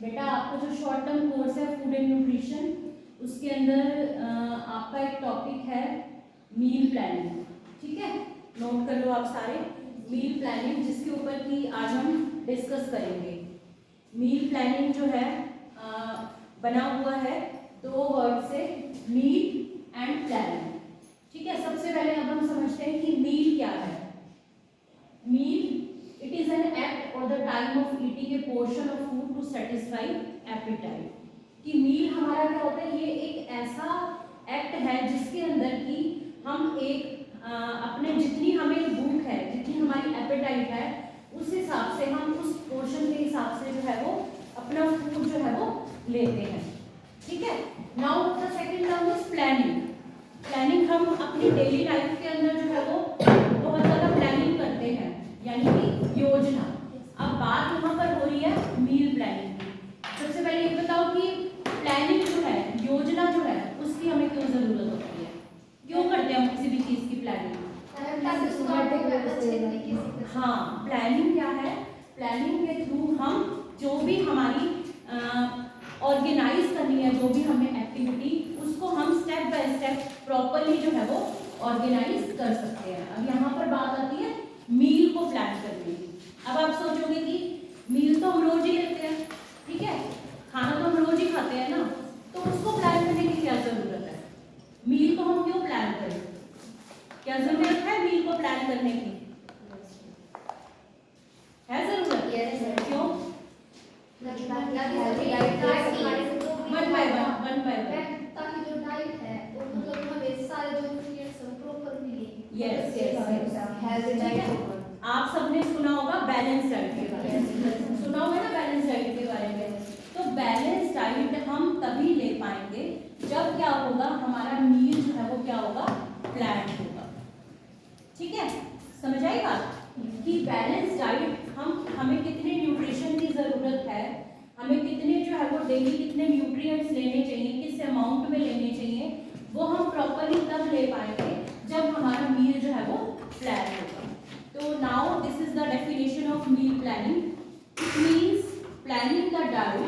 बेटा आपको जो शॉर्ट टर्म कोर्स है फूड एंड न्यूट्रिशन, उसके अंदर आपका एक टॉपिक है मील प्लानिंग। ठीक है, नोट कर लो आप सारे, मील प्लानिंग, जिसके ऊपर की आज हम डिस्कस करेंगे। मील प्लानिंग जो है बना हुआ है दो वर्ड से, मील एंड प्लानिंग। ठीक है, सबसे पहले अब हम समझते हैं कि मील क्या है। Meal it is an act और the time of eating a portion of food to satisfy appetite. कि मील हमारा क्या होता है, ये एक ऐसा एक्ट है जिसके अंदर की हम एक अपने जितनी हमें भूख है, जितनी हमारी एपेटाइट है, उस हिसाब से हम उस पोर्शन के हिसाब से जो है वो अपना फूड जो है वो लेते हैं। ठीक है, now the second term is planning. Planning हम अपनी डेली लाइफ के अंदर जो है वो बहुत ज़्यादा प्लानिंग करते हैं, यानी कि योजना। अब बात यहाँ पर हो रही है मील प्लानिंग की। सबसे पहले ये बताओ कि प्लानिंग जो है, योजना जो है, उसकी हमें क्यों ज़रूरत होती है? क्यों करते हैं हम किसी भी चीज़ की प्लानिंग? हाँ, प्लानिंग क्या है, प्लानिंग के थ्रू हम जो भी हमारी ऑर्गेनाइज करनी है, जो भी हमें एक्टिविटी, उसको हम स्टेप बाय स्टेप प्रॉपरली जो है वो ऑर्गेनाइज कर सकते हैं। अब यहाँ पर बात आती है मील को प्लान करने की। अब आप सोचोगे कि मील तो हम रोज ही लेते हैं, ठीक है, खाना तो हम रोज ही खाते हैं ना, तो उसको प्लान करने की क्या जरूरत है? मील को हम क्यों प्लान करें? क्या जरूरत है मील को प्लान करने की? है जरूरत? क्यों? वन बाय वन ताकि जो डाइट है वो मतलब हमें सारे जो न्यूट्रिएंट्स हैं प्रॉपर मिले। यस यस, आप सबने सुना होगा बैलेंस डाइट के बारे में, सुना होगा ना बैलेंस डाइट के बारे में। तो बैलेंस डाइट हम तभी ले पाएंगे जब क्या होगा, हमारा मील जो है वो क्या होगा, प्लान होगा। ठीक है, समझ आई बात कि बैलेंस डाइट हमें कितने न्यूट्रिशन की जरूरत है, हमें कितने जो है वो डेली कितने न्यूट्रिएंट्स लेने चाहिए, किस अमाउंट में लेने चाहिए, वो हम प्रॉपरली तब ले पाएंगे जब हमारा मील जो है वो प्लान होगा। तो now this is the definition of meal planning. It means planning the diet,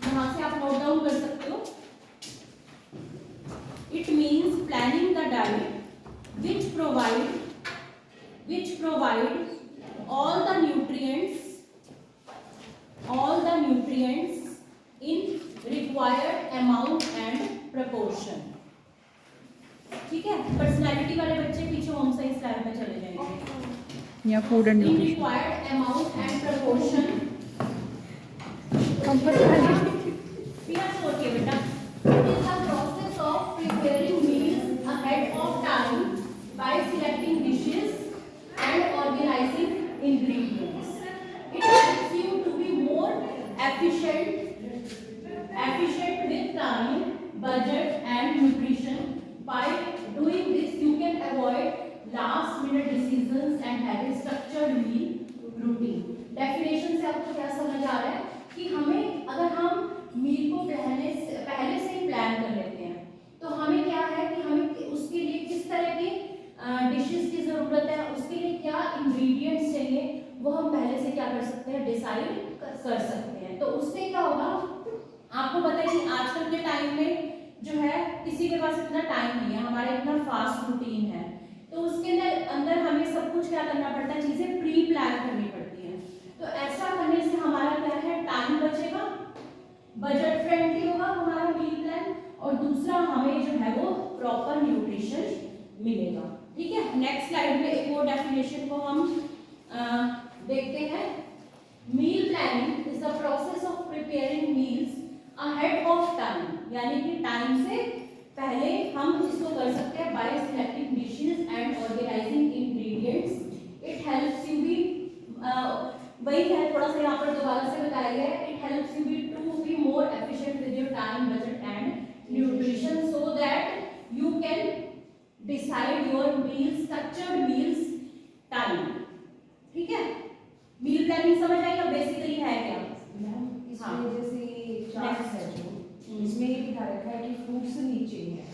यहाँ से आप नोट डाउन कर सकते हो। It means planning the diet which provide all the nutrients in required amount and proportion। ठीक है, पर्सनालिटी वाले बच्चे पीछे होम साइंस लैब में चले जाएंगे। या food and in required amount and proportion. बिना छोड़ के बेटा, it is the process of preparing meals ahead of time bye selecting dishes and organizing ingredients. It helps you to be more efficient with time, budget and nutrition. By doing this, you can avoid last minute decisions and have a structured meal routine. Definition से आपको क्या समझ आ रहा है कि हमें, अगर हम मील को पहले से ही प्लान कर लेते हैं, तो हमें क्या है कि हमें उसके लिए किस तरह की डिशेस की जरूरत है, उसके लिए क्या इंग्रेडिएंट्स चाहिए, वो हम पहले से क्या कर सकते हैं, डिसाइड कर सकते हैं। तो उससे क्या होगा, आपको पता है कि आजकल के टाइम में जो है किसी के पास इतना टाइम नहीं है, हमारा इतना फास्ट रूटीन है, तो उसके अंदर हमें सब कुछ क्या करना पड़ता है, चीजें प्री प्लान करनी पड़ती हैं। तो ऐसा करने से हमारा क्या है, टाइम बचेगा, बजट फ्रेंडली होगा हमारा मील प्लान, और दूसरा हमें जो है वो प्रॉपर न्यूट्रिशन मिलेगा। ठीक है, नेक्स्ट स्लाइड में एक और डेफिनेशन को हम देखते हैं। Meal planning is the process of preparing meals ahead of time, यानी कि टाइम से पहले हम इसको कर सकते हैं by selecting dishes and organising ingredients. It helps you be, वही है, थोड़ा सा यहाँ पर दोबारा से बताया गया है, it helps you be to be more efficient with your time, budget and nutrition, so that you can decide your meals, structured meals time. ठीक है, मील प्लानिंग समझ आई? अब बेसिकली है क्या इसमें जैसे चार्ट है जो इसमें ये दिखा रखा है कि फ्रूट्स नीचे है,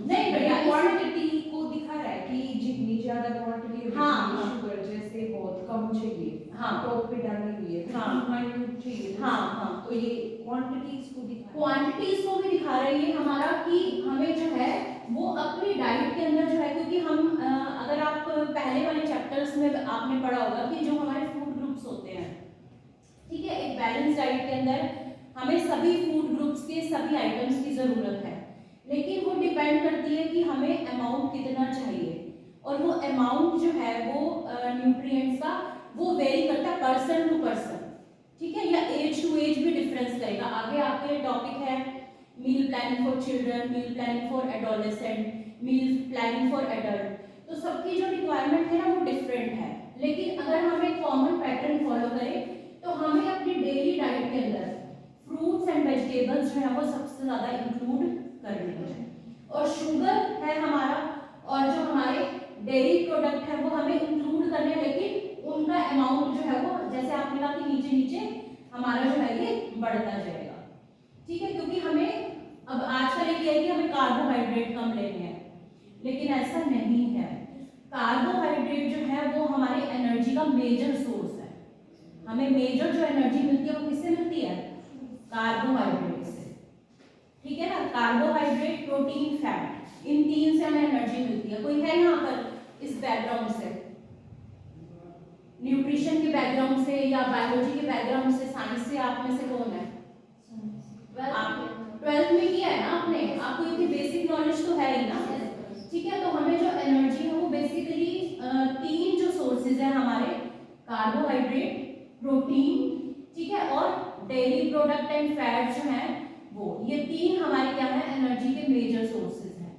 नहीं बढ़िया, क्वांटिटी को दिखा रहा है कि जितनी ज्यादा क्वांटिटी है, हाँ, शुगर जैसे बहुत कम चाहिए, हाँ, टॉप पे डाली हुई है, हाँ, माइन्यूट चाहिए, हाँ हाँ, तो ये क्वांटिटीज को क्वांटिटीज को भी दिखा रही है हमारा कि हमें जो है वो अपनी डाइट के अंदर जो है, क्योंकि हम अगर आप पहले वाले चैप्टर्स में आपने पढ़ा होगा कि जो हमारे फूड ग्रुप्स होते हैं, ठीक है, एक बैलेंस डाइट के अंदर हमें सभी फूड ग्रुप्स के सभी आइटम्स की ज़रूरत है, लेकिन वो डिपेंड करती है कि हमें अमाउंट कितना चाहिए, और वो अमाउंट जो है वो न्यूट्रिएंट्स का वो वेरी करता है पर्सन टू पर्सन, ठीक है, या एज टू एज भी डिफरेंस करेगा। आगे आपके टॉपिक है meal planning for children, meal planning for adolescent, meal planning for adult, तो सबकी जो रिक्वायरमेंट है ना वो डिफरेंट है, लेकिन अगर हम एक कॉमन पैटर्न फॉलो करें तो हमें अपनी डेली डाइट के अंदर फ्रूट्स एंड वेजिटेबल्स जो है वो सबसे ज़्यादा इंक्लूड करने हैं, और शुगर है हमारा, और जो हमारे डेयरी प्रोडक्ट है वो हमें इंक्लूड करने हैं, लेकिन उनका अमाउंट जो है वो जैसे आपने कहा कि नीचे नीचे हमारा जो है ये बढ़ता जाएगा, ठीक है, क्योंकि हमें अब आजकल ये है कि हमें कार्बोहाइड्रेट कम लेने हैं, लेकिन ऐसा नहीं है। कार्बोहाइड्रेट जो है वो हमारे एनर्जी का मेजर सोर्स है, हमें मेजर जो एनर्जी मिलती है वो किससे मिलती है? कार्बोहाइड्रेट से, ठीक है ना, कार्बोहाइड्रेट, प्रोटीन, फैट, इन तीन से हमें एनर्जी मिलती है। कोई है यहाँ पर इस बैकग्राउंड से, न्यूट्रिशन के बैकग्राउंड से या बायोलॉजी के बैकग्राउंड से, साइंस से, आप में से कौन है? आप 12th में किया है ना आपने, आपको इतनी बेसिक नॉलेज तो है ही ना, ठीक है। तो हमें जो एनर्जी है वो बेसिकली तीन जो सोर्सेज है हमारे, कार्बोहाइड्रेट, प्रोटीन, ठीक है, और डेयरी प्रोडक्ट एंड फैट जो है वो, ये तीन हमारे क्या है एनर्जी के मेजर सोर्सेज हैं।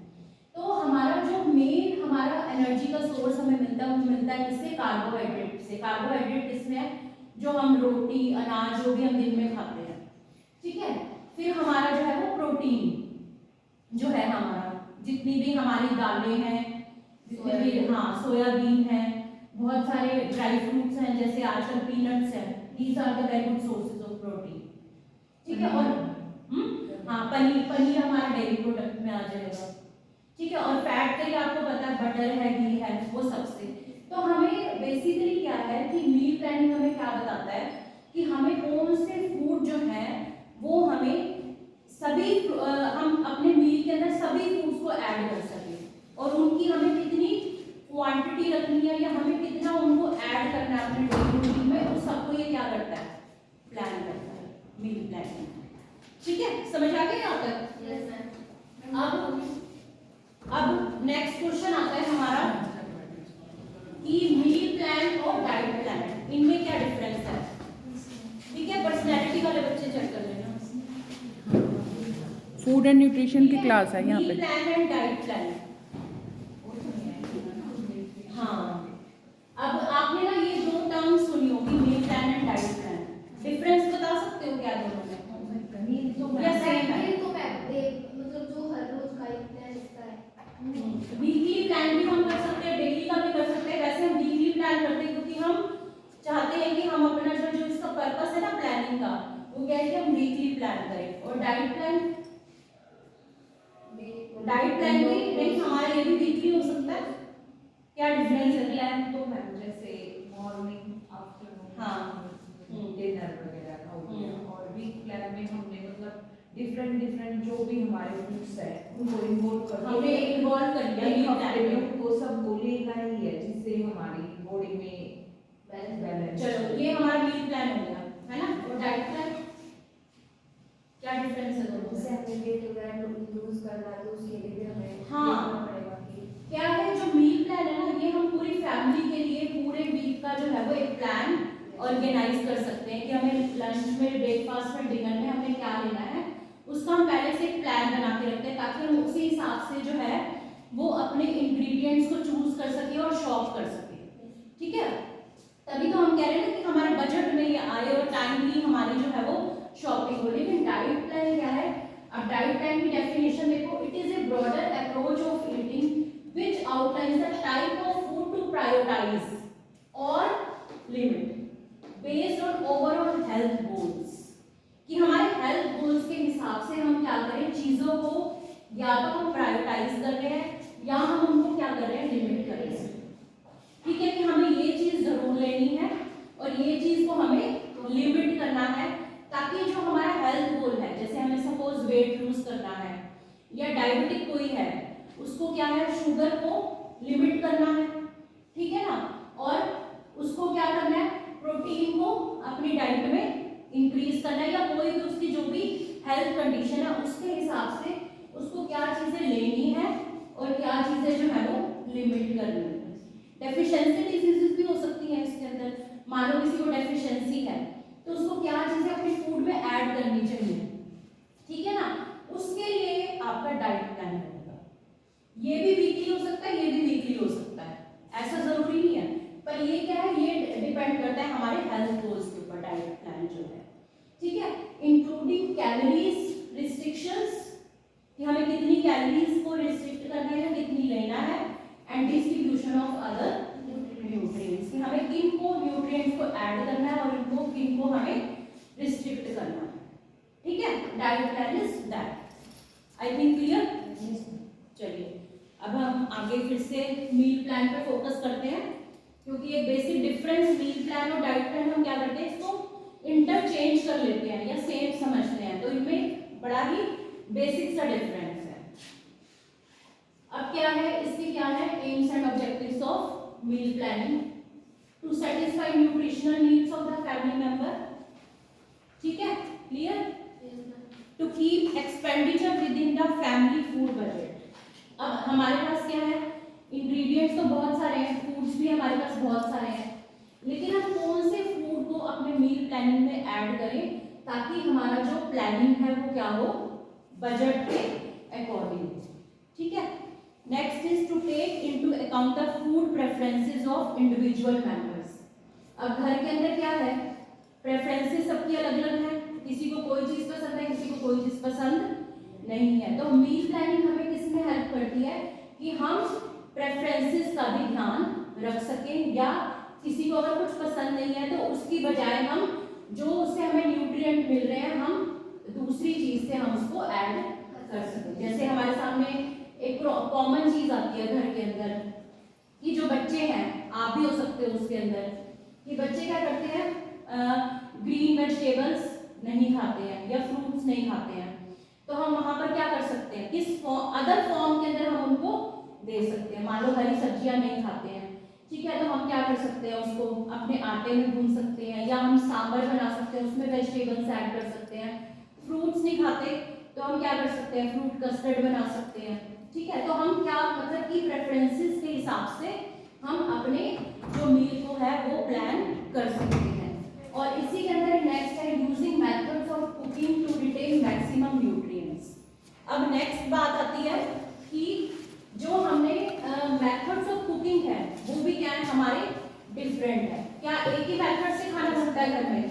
तो हमारा जो मेन हमारा एनर्जी का सोर्स हमें मिलता है वो मिलता है किससे? कार्बोहाइड्रेट से। कार्बोहाइड्रेट किसमें है? जो हम रोटी, अनाज, जो भी हम दिन में खाते हैं, ठीक है। फिर हमारा जो है वो प्रोटीन जो है हमारा, जितनी भी हमारी दालें हैं, जितने भी, हाँ, सोयाबीन है, बहुत सारे ड्राई फ्रूट्स हैं, जैसे आजकल पीनट्स हैं, these are the very good sources of protein, ठीक है। और हाँ, पनीर हमारा डेयरी प्रोडक्ट में आ जाएगा, ठीक है। और फैट के लिए आपको पता है बटर है, घी है, वो सबसे। तो हमें बेसिकली क्या है कि मील प्लानिंग हमें क्या बताता है कि हमें कौन से फूड जो है वो हमें सभी हम अपने मील के अंदर सभी फूड्स को ऐड कर सकें, और उनकी हमें कितनी क्वांटिटी रखनी है या हमें कितना उनको ऐड करना है अपने डेली रूटीन में, उस सबको ये क्या करता है? प्लान करता है, मील प्लानिंग, ठीक है। समझ आ गया यहाँ तक? Yes ma'am. अब नेक्स्ट क्वेश्चन आता है हमारा कि मील प्लान और डाइट प्लान, इनमें क्या डिफरेंस है, ठीक है। पर्सनैलिटी वाले बच्चे चेक कर लेना। फूड एंड न्यूट्रिशन की क्लास है यहाँ पे। Meal plan and diet plan, हाँ। अब आपने ना ये दो टर्म सुनी होगी, meal plan and diet plan, difference बता सकते हो क्या दोनों में? या सेम है? तो मतलब जो हर रोज का एक प्लान रहता है, वीकली प्लान भी हम कर सकते हैं, डेली का भी कर सकते हैं। वैसे हम वीकली प्लान करते हैं क्योंकि हम चाहते हैं कि हम अपना जो इसका पर्पस है ना प्लानिंग का, वो क्या है कि हम वीकली प्लान करें। और डाइट प्लान भी नहीं, हमारा ये भी वीकली हो सकता है। क्या डिफरेंस है? प्लान तो मैम जैसे मॉर्निंग, आफ्टरनून, हाँ, डिनर वगैरह का हो गया, और वीक प्लान में हमने मतलब डिफरेंट जो भी हमारे फूड्स है उनको इन्वॉल्व हमने इन्वॉल्व कर लिया एक मील हफ्ते में प्लान में। उनको सबको लेना ही है, जिससे हमारी बॉडी में बैलेंस। चलो, ये हमारा मील प्लान हो गया, है ना। और डाइट प्लान क्या डिफरेंस है दोनों जैसे में? हमें वेट वगैरह लूज करना है तो उसके लिए भी हमें हाँ। देखना पड़ेगा कि क्या है जो मील प्लान है ना, ये हम पूरी फैमिली के लिए पूरे वीक का जो है वो एक प्लान ऑर्गेनाइज कर सकते हैं कि हमें लंच में, ब्रेकफास्ट में, डिनर में हमें क्या लेना है, उसका हम पहले से एक प्लान बना के रखते हैं ताकि हम उसी हिसाब से जो है वो अपने इंग्रेडिएंट्स को चूज कर सके और शॉप कर सके, ठीक है। तभी तो हम कह रहे हैं ना कि हमारे बजट में ये आए और टाइमली हमारी जो है वो शॉपिंग हो। लेकिन डाइट प्लान क्या है? अब डाइट प्लान की डेफिनेशन देखो, it is a broader approach of eating which outlines the type of food to prioritize or limit based on overall health goals, कि हमारे हेल्थ गोल्स के हिसाब से हम क्या करें, चीजों को या तो हम प्रायोरिटाइज कर रहे हैं या हम उनको क्या कर रहे हैं, लिमिट कर रहे हैं, ठीक है। कि हमें ये चीज जरूर लेनी है और ये चीज को हमें लिमिट करना है, ताकि जो हमारा डायबिटिक कोई है उसको क्या है, शुगर को लिमिट करना है, ठीक है ना, और उसको क्या करना है, प्रोटीन को अपनी डाइट में इंक्रीज करना है, या कोई भी उसकी जो भी हेल्थ कंडीशन है उसके हिसाब से उसको क्या चीजें लेनी है और क्या चीजें जो है वो लिमिट करनी है। डेफिशिएंसी डिजीजेस भी हो सकती हैं इसके अंदर, मानो किसी को डेफिशिएंसी है तो उसको क्या चीजें अपने फूड में ऐड करनी चाहिए, ठीक है ना, उसके लिए आपका डाइट प्लान होगा। ये भी वीकली हो सकता है, ये भी वीकली हो सकता है, ऐसा जरूरी नहीं है, पर ये क्या है, ये डिपेंड करता है हमारे हेल्थ गोल्स के ऊपर डाइट प्लान जो है, ठीक है। इंक्लूडिंग कैलोरीज रिस्ट्रिक्शंस, कि हमें कितनी कैलोरीज को रिस्ट्रिक्ट करना है या कितनी लेना है, and distribution of other nutrients, कि हमें किन को न्यूट्रिएंट्स को ऐड करना है और इनको किन को हमें रिस्ट्रिक्ट करना है, ठीक है। Diet plan is that. I think clear. चलिए अब हम आगे फिर से मील प्लान पे फोकस करते हैं, क्योंकि ये बेसिक डिफरेंस मील प्लान और डाइट प्लान हम क्या करते हैं, इसको इंटरचेंज कर लेते हैं या सेम समझते हैं, तो इनमें बड़ा ही बेसिक सा डिफरेंस है। अब क्या है, इसके क्या है, aims and objectives of meal planning, to satisfy nutritional needs of the family member, ठीक है, clear, to keep expenditure within the family food budget. अब हमारे पास क्या है, इंग्रेडिएंट्स तो बहुत सारे हैं, फूड्स भी हमारे पास बहुत सारे हैं, लेकिन हम कौन से फूड को अपने मील प्लानिंग में ऐड करें ताकि हमारा जो प्लानिंग है वो क्या हो, बजट के अकॉर्डिंग, ठीक है। Next is to take into account the food preferences of individual members. अब घर के अंदर क्या है, प्रेफरेंसेस सबकी अलग अलग है, किसी को कोई चीज पसंद है, किसी को कोई चीज पसंद नहीं है, तो मील प्लानिंग हमें किसमें हेल्प करती है कि हम प्रेफरेंसेस का भी ध्यान रख सकें, या किसी को अगर कुछ पसंद नहीं है तो उसकी बजाय हम जो उससे हमें न्यूट्रिएंट मिल रहे हैं हम दूसरी चीज से हम उसको ऐड कर सकें। जैसे हमारे सामने एक कॉमन चीज आती है घर के अंदर कि जो बच्चे हैं, आप भी हो सकते हो उसके अंदर, कि बच्चे क्या करते हैं, ग्रीन वेजिटेबल्स नहीं खाते हैं या फ्रूट्स नहीं खाते हैं, तो हम वहां पर क्या कर सकते हैं, किस अदर फॉर्म के अंदर हम उनको दे सकते हैं। मान लो हरी सब्जियां नहीं खाते हैं, ठीक है, तो हम क्या कर सकते हैं, उसको अपने आटे में भून सकते हैं, या हम सांभर बना सकते हैं, उसमें वेजिटेबल्स ऐड कर सकते हैं। फ्रूट्स नहीं खाते तो हम क्या कर सकते हैं, फ्रूट कस्टर्ड बना सकते हैं, ठीक है। तो हम क्या मतलब कि प्रेफरेंसेस के हिसाब से हम अपने जो मील को है वो प्लान कर सकते हैं। और इसी के अंदर नेक्स्ट है using methods of cooking to retain maximum nutrients. अब नेक्स्ट बात आती है कि जो हमने मेथड्स ऑफ कुकिंग है वो भी क्या है, हमारे डिफरेंट है। क्या एक ही मेथड से खाना बनता है घर में?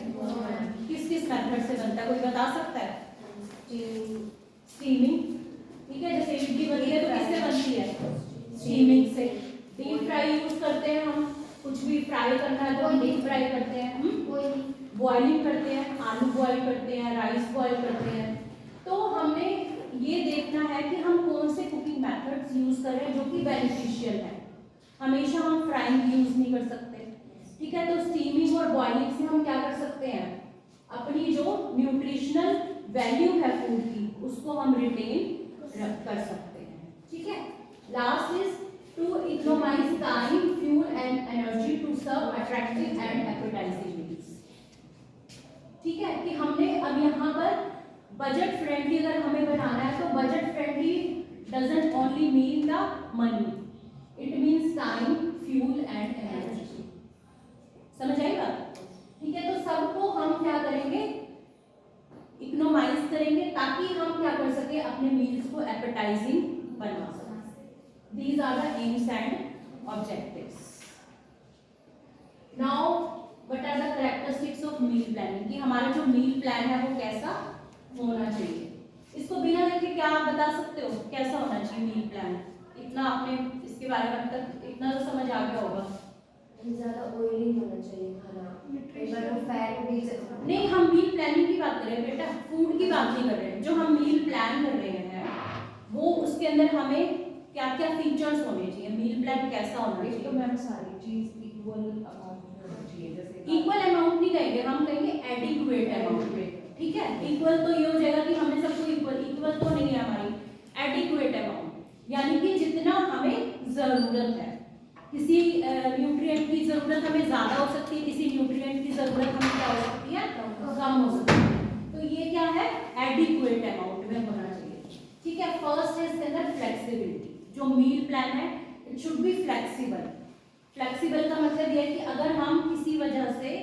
किस किस मेथड से बनता है, कोई बता सकता है? स्टीमिंग, ठीक है, जैसे इडली बनती है तो किससे बनती है, स्टीमिंग से। डीप फ्राई यूज करते हैं हम, कुछ भी फ्राई करना है तो हम डीप फ्राई करते हैं, बॉइलिंग करते हैं, आलू बॉइल करते हैं, राइस बॉइल करते हैं। तो हमने ये देखना है कि हम कौन से कुकिंग मेथड्स यूज कर रहे हैं जो कि बेनिफिशियल है। हमेशा हम फ्राइंग यूज नहीं कर सकते, ठीक है, तो स्टीमिंग और बॉइलिंग से हम क्या कर सकते हैं, अपनी जो न्यूट्रिशनल वैल्यू है फूड की उसको हम रिटेन कर सकते हैं, ठीक है। Last is to economise time, fuel and energy to serve attractive and appetising meals, ठीक है, कि हमने अब यहाँ पर बजट फ्रेंडली अगर हमें बनाना है तो budget friendly doesn't only mean the money, it means time, fuel and energy. समझ आई बात, ठीक है। तो सबको हम क्या करेंगे, इकोनोमाइज करेंगे ताकि हम क्या कर सके, अपने मील्स को एपेटाइजिंग बना सकें। These are the aims and objectives. Now what are the characteristics of meal planning, कि हमारा जो मील प्लान है वो कैसा होना चाहिए। इसको बिना देखे क्या आप बता सकते हो कैसा होना चाहिए मील प्लान? इतना आपने इसके बारे में अब तक इतना तो समझ आ गया होगा। ज़्यादा ऑयली होना चाहिए खाना, फैट भी नहीं, हम मील प्लानिंग की बात कर रहे हैं बेटा, फूड की बात नहीं कर रहे हैं। जो हम मील प्लान कर रहे हैं वो उसके अंदर हमें क्या क्या फीचर्स होने चाहिए, मील प्लान कैसा होना चाहिए। तो मैम सारी चीज इक्वल अमाउंट में होनी चाहिए, जैसे इक्वल अमाउंट नहीं कहेंगे, हम कहेंगे एडिक्वेट अमाउंट, ठीक है। इक्वल तो ये हो जाएगा कि हमें सबको इक्वल तो नहीं है हमारी, एडिक्वेट अमाउंट, यानी कि जितना हमें जरूरत है। किसी न्यूट्रिएंट की जरूरत हमें ज्यादा हो सकती है, किसी न्यूट्रिएंट की जरूरत हमें क्या हो सकती है, कम हो सकती है। तो ये क्या है, एडिक्वेट अमाउंट में होना चाहिए। ठीक है, फर्स्ट है इसके अंदर फ्लेक्सिबिलिटी। जो मील प्लान है it should be flexible. Flexible का मतलब ये है कि अगर हम किसी वजह से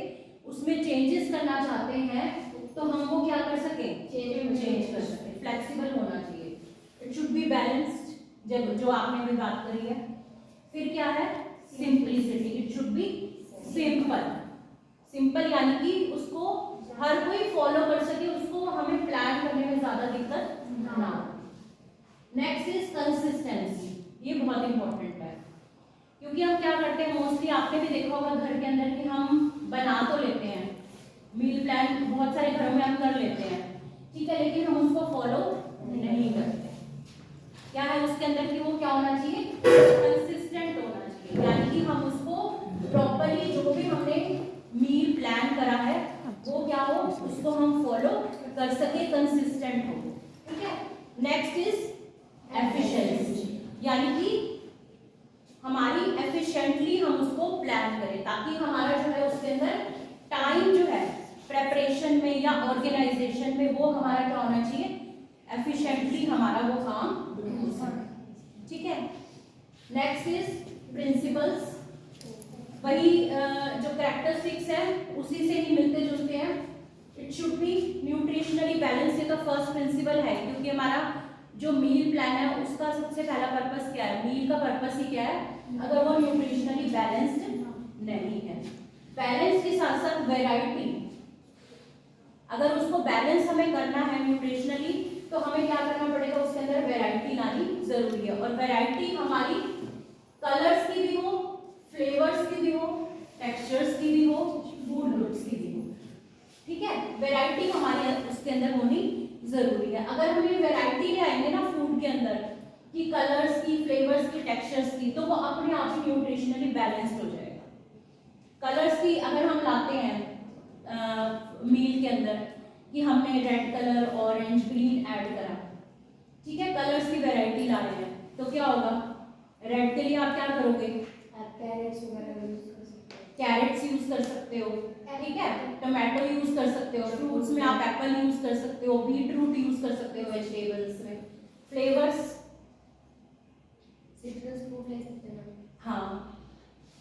उसमें चेंजेस करना चाहते हैं तो हम वो क्या कर सकें, चेंज कर सकें। फ्लेक्सिबल होना चाहिए। इट शुड बी बैलेंस्ड, जब जो आपने अभी बात करी है। फिर क्या है, simplicity. It should be simple. Simple यानी कि उसको हर कोई फॉलो कर सके, उसको हमें प्लान करने में ज्यादा दिक्कत ना हो। Next is consistency. ये बहुत इंपॉर्टेंट है, क्योंकि हम क्या करते हैं मोस्टली, आपने भी देखा होगा घर के अंदर कि हम बना तो लेते हैं मील प्लान, बहुत सारे घरों में हम कर लेते हैं, ठीक है, लेकिन हम उसको फॉलो नहीं करते। क्या है उसके अंदर कि वो क्या होना चाहिए, कंसिस्टेंट होना चाहिए, यानी कि हम उसको प्रॉपरली जो भी हमने मील प्लान करा है वो क्या हो, उसको हम फॉलो कर सके, कंसिस्टेंट हो। ठीक है, नेक्स्ट इज एफिशिएंसी, यानी कि हमारी एफिशिएंटली हम उसको प्लान करें, ताकि हमारा जो है उसके अंदर टाइम जो है प्रेपरेशन में या ऑर्गेनाइजेशन में वो हमारा क्या होना चाहिए, एफिशिएंटली हमारा वो काम। ठीक है, नेक्स्ट इज प्रिंसिपल्स। वही जो कैरेक्टरिस्टिक्स है उसी से ही मिलते जुलते हैं। It should be nutritionally balance, ये तो फर्स्ट प्रिंसिपल है, क्योंकि हमारा जो मील प्लान है उसका सबसे पहला पर्पस क्या है, मील का पर्पस ही क्या है, अगर वो न्यूट्रिशनली बैलेंस्ड नहीं है। बैलेंस के साथ साथ वैरायटी, अगर उसको बैलेंस हमें करना है न्यूट्रिशनली तो हमें क्या करना पड़ेगा, उसके अंदर वैरायटी लानी जरूरी है। और वैरायटी हमारी कलर्स की भी हो, फ्लेवर्स की भी हो, टेक्सचर्स की भी हो, फूड ग्रुप्स की भी हो। ठीक है, वैरायटी हमारे उसके अंदर होनी जरूरी है। अगर हम ये वैरायटी ले आएंगे ना फूड के अंदर, कि कलर्स की, फ्लेवर्स की, टेक्सचर्स की, तो वो अपने आप ही न्यूट्रिशनली बैलेंस्ड हो जाएगा। कलर्स की अगर हम लाते हैं मील के अंदर कि हमने red colour, orange, green add करा, ठीक है, कलर्स की वैरायटी ला रहे हैं, तो क्या होगा, रेड के लिए आप क्या करोगे, कैरेट्स वगैरह यूज कर सकते हैं, कैरेट्स यूज कर सकते हो, ठीक है, टोमेटो यूज कर सकते हो, फ्रूट्स में आप एप्पल यूज कर सकते हो, बीट रूट यूज कर सकते हो वेजिटेबल्स में। फ्लेवर्स, सिट्रस फ्रूट ले सकते हैं। हाँ,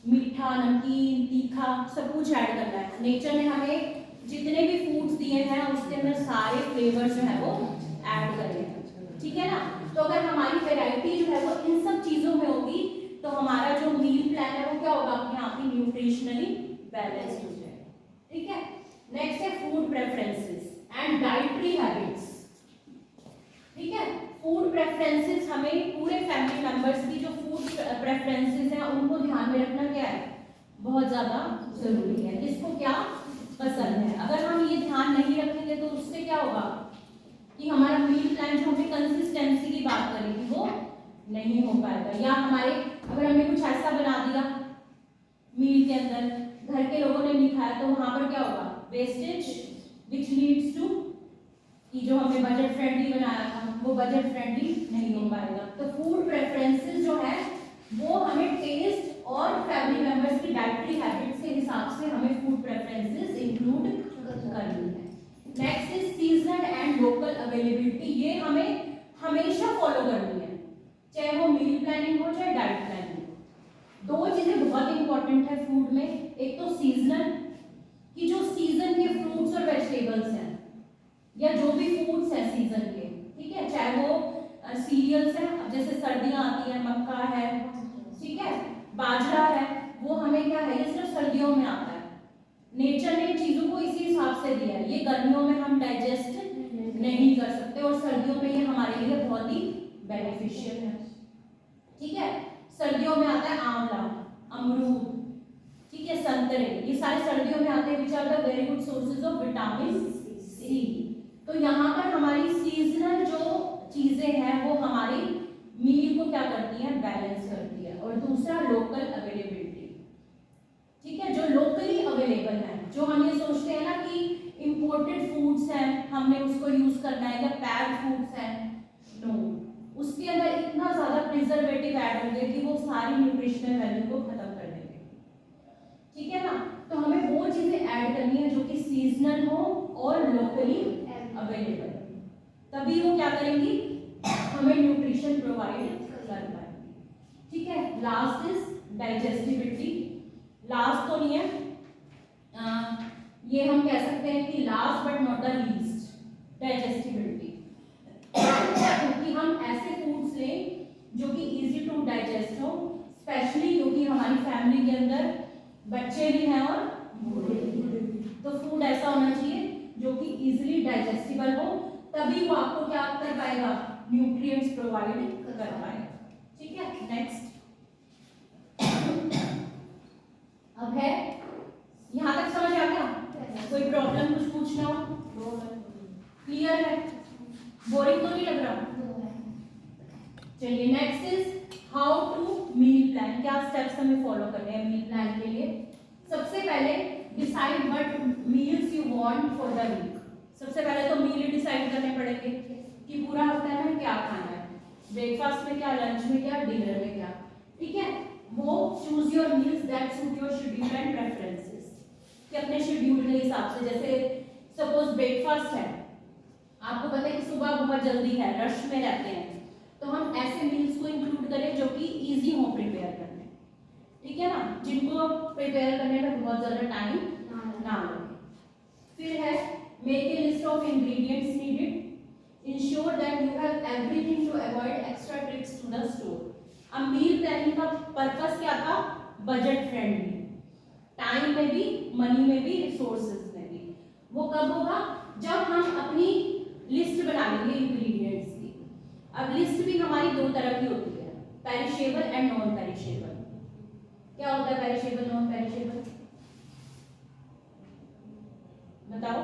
मीठा, नमकीन, तीखा सब कुछ ऐड करना है। नेचर ने हमें जितने भी फूड्स दिए हैं उसके अंदर सारे फ्लेवर्स जो है वो ऐड करे हैं, ठीक है ना। तो अगर हमारी वैरायटी जो है वो इन सब चीजों में होगी तो हमारा जो मील प्लान है वो क्या होगा, अपने आप ही न्यूट्रिशनली बैलेंस्ड हो जाएगा। ठीक है, नेक्स्ट है food preferences and dietary habits. ठीक है, फूड प्रेफरेंसेस हमें पूरे फैमिली मेंबर्स की जो फूड प्रेफरेंसेस हैं उनको ध्यान में रखना क्या है, बहुत ज्यादा जरूरी है। किसको क्या पसंद है, अगर हम ये ध्यान नहीं रखेंगे तो उससे क्या होगा कि हमारा मील प्लान जो हमने कंसिस्टेंसी की बात करी थी वो नहीं हो पाएगा। या हमारे अगर हमने कुछ ऐसा बना दिया मील के अंदर, घर के लोगों ने नहीं खाया, तो वहां पर क्या होगा, वेस्टेज, विच लीड्स टू कि जो हमने बजट फ्रेंडली बनाया था वो बजट फ्रेंडली नहीं हो पाएगा। तो फूड प्रेफरेंसेस जो है वो हमें टेस्ट और फैमिली मेंबर्स की डाइटरी हैबिट्स के हिसाब से हमें फूड प्रेफरेंसेस इंक्लूड करनी है। Next is seasonal and local availability. ये हमें हमेशा फॉलो करनी है, चाहे वो मील प्लानिंग हो चाहे डाइट प्लानिंग हो। दो चीजें बहुत इंपॉर्टेंट है फूड में, एक तो सीजनल कि जो सीजन के फ्रूट्स और वेजिटेबल्स हैं या जो भी फूड्स हैं सीजन के, ठीक है, चाहे वो सीरियल्स हैं, अब जैसे सर्दियां आती हैं, मक्का है, ठीक है, बाजरा है, वो हमें क्या है, ये सिर्फ सर्दियों में आता है। नेचर ने चीजों को इसी हिसाब से दिया है, ये गर्मियों में हम डाइजेस्ट नहीं कर सकते और सर्दियों में ये हमारे लिए बहुत ही बेनिफिशियल है। ठीक है, सर्दियों में आता है आंवला, अमरूद, ठीक है, संतरे, ये सारे सर्दियों में आते हैं, which are the very good sources of vitamin C. तो यहाँ पर हमारी सीजनल जो चीजें हैं वो हमारी मील को क्या करती है, बैलेंस करती है। और दूसरा लोकल अवेलेबिलिटी, ठीक है, जो लोकली अवेलेबल है, जो हम ये सोचते हैं ना कि इंपोर्टेड फूड्स हैं हमने उसको यूज करना है या पैक्ड फूड्स हैं, नो, उसके प्रिजर्वेटिव ऐड होंगे कि वो सारी न्यूट्रिशनल वैल्यू को खत्म कर देंगे, ठीक है ना। तो हमें वो चीजें ऐड करनी है जो कि सीजनल हो और लोकली अवेलेबल, तभी वो क्या करेंगी, हमें न्यूट्रिशन प्रोवाइड कर पाएंगे, ठीक है। Last is digestibility. लास्ट तो नहीं है, ये हम कह सकते हैं कि last but not the least, digestibility. क्योंकि हम ऐसे फूड्स लें जो कि इजी टू डाइजेस्ट हो, स्पेशली क्योंकि हमारी फैमिली के अंदर बच्चे भी हैं और बूढ़े भी, तो फूड ऐसा होना चाहिए जो कि इजीली डाइजेस्टिबल हो, तभी वो आपको क्या कर पाएगा, न्यूट्रिएंट्स प्रोवाइड कर पाएगा, ठीक है। नेक्स्ट अब है, यहाँ तक समझ आ गया? कोई प्रॉब्लम, कुछ पूछना हो? क्लियर है? बोरिंग तो नहीं लग रहा? चलिए next is how to meal plan. क्या स्टेप्स हमें फॉलो करने हैं मील प्लान के लिए? सबसे पहले decide what meals you want for the week. सबसे पहले तो मील डिसाइड करने पड़ेंगे कि पूरा हफ्ता में क्या खाना है, ब्रेकफास्ट में क्या, लंच में क्या, डिनर में क्या, ठीक है। वो choose your meals that suit your schedule and preferences, कि अपने शेड्यूल के हिसाब से, जैसे सपोज ब्रेकफास्ट है, आपको पता है कि सुबह बहुत जल्दी है, रश में रहते हैं, तो हम ऐसे मील्स को इंक्लूड करें जो कि इजी हो प्रिपेयर करने, ठीक है ना, जिनको प्रिपेयर करने में बहुत ज़्यादा टाइम ना लगे। फिर है make a list of ingredients needed, ensure that you have everything to avoid extra trips to the store. अब मील प्लानिंग का पर्पस क्या था? बजट फ्रेंडली, टाइम में भी, मनी में भी, रिसोर्सेज में भी। वो कब होगा? जब हम अपनी लिस्ट बना लेंगे इंग्रेडिएंट्स की। अब लिस्ट भी हमारी दो तरह की होती है, पेरिशेबल एंड नॉन पेरिशेबल। क्या होता है पेरिशेबल, नॉन पेरिशेबल? बताओ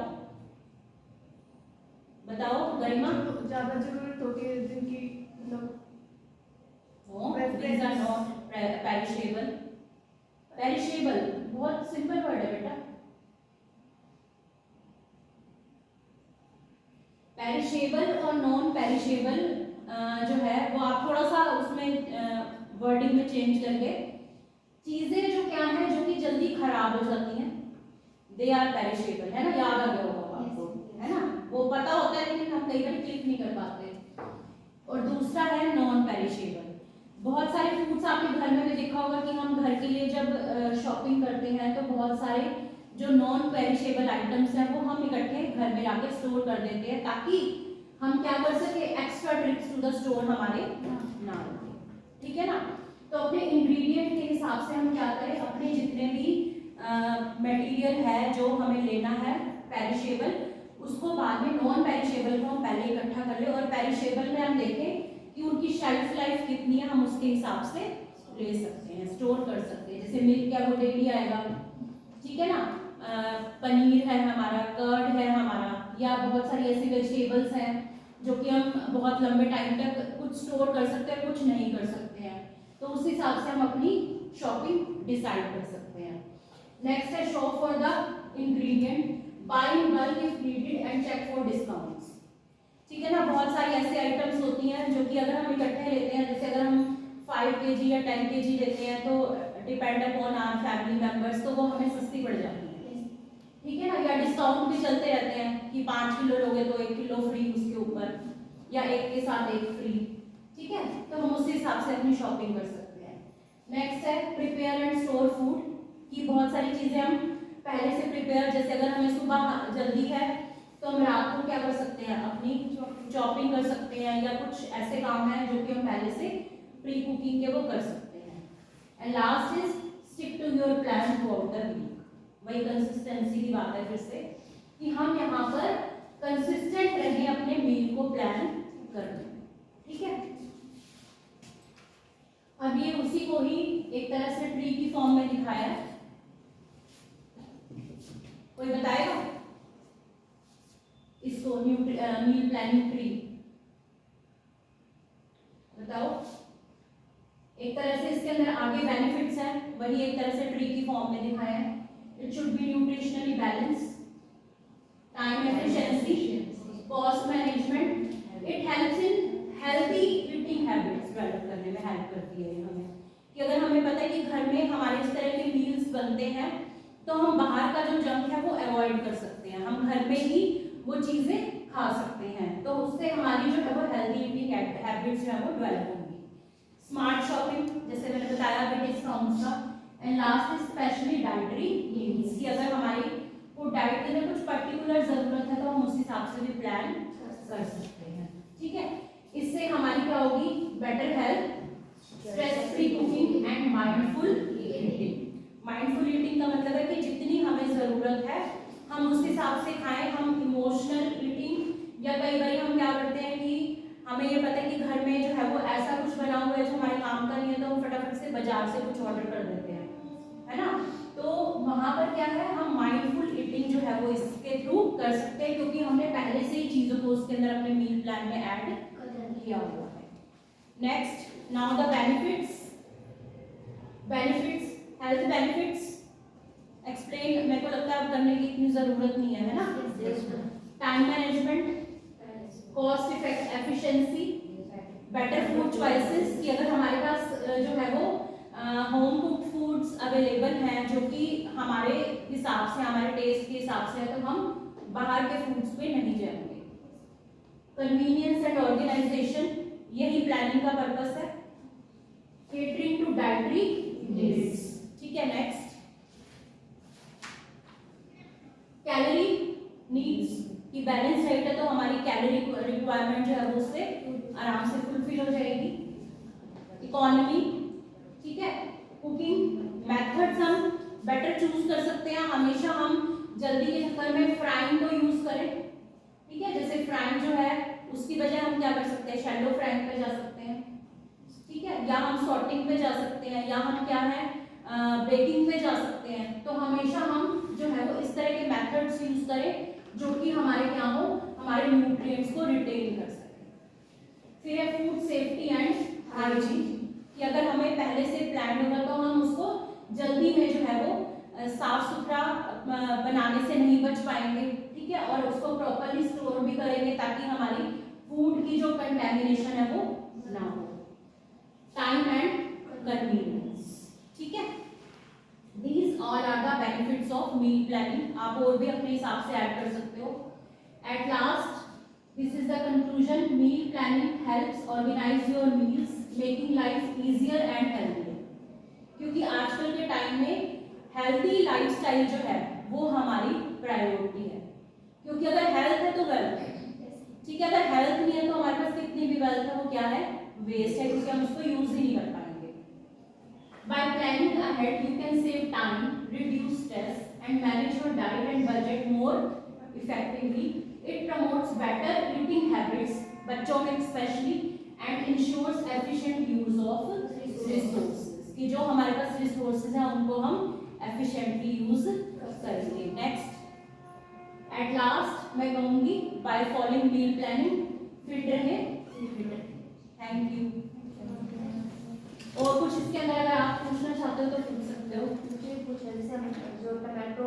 बताओ गरिमा। ज्यादा जरूरत होती है जिनकी मतलब these are not perishable। Perishable बहुत सिंपल वर्ड है बेटा। पेरिशेबल और नॉन पेरिशेबल जो है वो आप थोड़ा सा उसमें वर्डिंग में चेंज करके, चीजें जो क्या है जो कि जल्दी खराब हो जाती हैं, दे आर पेरिशेबल, है ना, याद आ गया होगा आपको, है ना, वो पता होता है लेकिन हम कई बार क्लिक नहीं कर पाते। और दूसरा है नॉन पेरिशेबल। बहुत सारे फूड्स आपके घर में भी देखा होगा कि हम घर के लिए जब शॉपिंग करते हैं तो बहुत सारे जो नॉन पेरिशेबल आइटम्स हैं वो हम इकट्ठे घर में लाके स्टोर कर देते हैं, ताकि हम क्या कर सके, extra trips to the store हमारे ना लगे, ठीक है ना। तो अपने इंग्रेडिएंट के हिसाब से हम क्या करें, अपने जितने भी मटेरियल है जो हमें लेना है पेरिशेबल, उसको बाद में नॉन पेरिशेबल को हम पहले इकट्ठा कर ले, और पेरिशेबल में हम देखें कि उनकी शेल्फ लाइफ कितनी है, हम उसके हिसाब से ले सकते हैं, स्टोर कर सकते हैं। जैसे मिल्क क्या वो डेली आएगा, ठीक है ना, पनीर है हमारा, कर्ड है हमारा, या बहुत सारी ऐसी वेजिटेबल्स हैं जो कि हम बहुत लंबे टाइम तक कुछ स्टोर कर सकते हैं, कुछ नहीं कर सकते हैं, तो उस हिसाब से हम अपनी शॉपिंग डिसाइड कर सकते हैं। Next is shop for the ingredient, buy in bulk if needed and check for discounts, ठीक है ना। बहुत सारी ऐसी आइटम्स होती हैं जो कि अगर हम इकट्ठे लेते हैं, जैसे अगर हम 5 kg या 10 kg लेते हैं तो depend upon our family members, तो वो हमें सस्ती पड़ जाती है, ठीक है ना। या डिस्काउंट भी चलते रहते हैं कि 5 किलो लोगे तो 1 किलो फ्री उसके ऊपर, या एक के साथ एक फ्री, ठीक है, तो हम उसी हिसाब से अपनी शॉपिंग कर सकते हैं। नेक्स्ट है प्रिपेयर एंड स्टोर फूड, की बहुत सारी चीजें हम पहले से प्रिपेयर, जैसे अगर हमें सुबह जल्दी है तो हम रात को क्या कर सकते हैं, अपनी चॉपिंग कर सकते हैं, या कुछ ऐसे काम हैं जो कि हम पहले से प्री कुकिंग के वो कर सकते हैं। And last is stick to your plan throughout the week. वही कंसिस्टेंसी की बात है फिर से, कि हम यहाँ पर कंसिस्टेंट रहें अपने मील को प्लान करने, ठीक है। अब ये उसी को ही एक तरह से ट्री की फॉर्म में दिखाया है, कोई बताएगा इसको, मील प्लानिंग ट्री बताओ। एक तरह से इसके अंदर आगे बेनिफिट्स हैं, वही एक तरह से ट्री की फॉर्म में दिखाया है। It should be nutritionally balance, time efficiency, cost management, it helps in healthy eating habits develop करने में। में हेल्प करती है ये हमें, कि अगर हमें पता है कि घर में हमारे इस तरह के मील्स बनते हैं तो हम बाहर का जो जंक है वो अवॉइड कर सकते हैं, हम घर में ही वो चीज़ें खा सकते हैं, तो उससे हमारी जो है वो हेल्दी ईटिंग हैबिट्स जो है वो डेवलप होंगी। स्मार्ट शॉपिंग, जैसे मैंने बताया अभी डिस्काउंट्स का। And last is specially dietary needs, कि अगर हमारी फूड डाइट के लिए कुछ पर्टिकुलर ज़रूरत है तो हम उस हिसाब से भी प्लान कर सकते हैं, ठीक है। इससे हमारी क्या होगी, better health, stress free cooking and mindful eating. Mindful eating का मतलब है कि जितनी हमें ज़रूरत है हम उस हिसाब से खाएं। हम इमोशनल ईटिंग, या कई बार हम क्या करते हैं कि हमें ये पता है कि घर में जो है वो ऐसा कुछ बना हुआ है जो हमारे काम का नहीं है, तो हम फटाफट से बाजार से कुछ ऑर्डर कर देते हैं, है ना। तो वहाँ पर क्या है, हम माइंडफुल ईटिंग जो है वो इसके थ्रू कर सकते हैं, क्योंकि हमने पहले से ही चीज़ों को उसके अंदर अपने मील प्लान में ऐड किया हुआ है। Next, now the benefits. Health benefits explain, मेरे को लगता है अब करने की इतनी ज़रूरत नहीं है ना। Time management, cost effect efficiency, better food choices, कि अगर हमारे पास जो है वो होम कुक्ड फूड्स अवेलेबल हैं जो कि हमारे हिसाब से, हमारे टेस्ट के हिसाब से है, तो हम बाहर के फूड्स पे नहीं जाएंगे। कन्वीनियंस एंड ऑर्गेनाइजेशन, यही प्लानिंग का पर्पस है। केटरिंग टू डाइटरी नीड्स, ठीक है। नेक्स्ट, कैलोरी नीड्स, कि बैलेंस डाइट है तो हमारी कैलोरी रिक्वायरमेंट जो है वो उससे आराम से फुलफिल हो जाएगी। इकोनॉमी, ठीक है। कुकिंग मेथड्स हम बेटर चूज कर सकते हैं, हमेशा हम जल्दी के चक्कर में फ्राइंग को यूज करें, ठीक है। जैसे फ्राइंग जो है उसकी वजह हम क्या कर सकते हैं, शैलो फ्राइंग पे जा सकते हैं, ठीक है, या हम सॉर्टिंग पे जा सकते हैं, या हम क्या है बेकिंग पे जा सकते हैं। तो हमेशा हम जो है वो इस तरह के मेथड्स यूज करें जो कि हमारे क्या हो, हमारे न्यूट्रिएंट्स को रिटेन कर सकें। फिर है फूड सेफ्टी एंड हाइजीन, कि अगर हमें पहले से प्लान होगा तो हम उसको जल्दी में जो है वो साफ सुथरा बनाने से नहीं बच पाएंगे, ठीक है, और उसको प्रॉपरली स्टोर भी करेंगे ताकि हमारी फूड की जो कंटेमिनेशन है वो ना हो। टाइम एंड कन्वीनियंस, ठीक है। These all are the benefits of meal planning. आप और भी अपने हिसाब से ऐड कर सकते हो। At last, this is the conclusion. Meal planning helps organize your meals, making life easier and healthier. क्योंकि आजकल के टाइम में हेल्दी लाइफस्टाइल जो है वो हमारी प्रायोरिटी है, क्योंकि अगर हेल्थ है तो वेल्थ है, ठीक है। अगर हेल्थ नहीं है तो हमारे पास कितनी भी वेल्थ है वो क्या है, वेस्ट है, क्योंकि हम उसको यूज ही नहीं कर पाएंगे। By planning ahead, you can save time, reduce stress, and manage your diet and budget more effectively. It promotes better eating habits, बच्चों में especially, and ensures efficient use of resources. कि जो हमारे पास resources हैं उनको हम efficiently use करेंगे। Next, at last मैं कहूँगी by following meal planning, fit रहे। Thank you. और कुछ इसके अंदर अगर आप पूछना चाहते हो तो पूछ सकते हो। मुझे कुछ जैसे हम जो टमाटो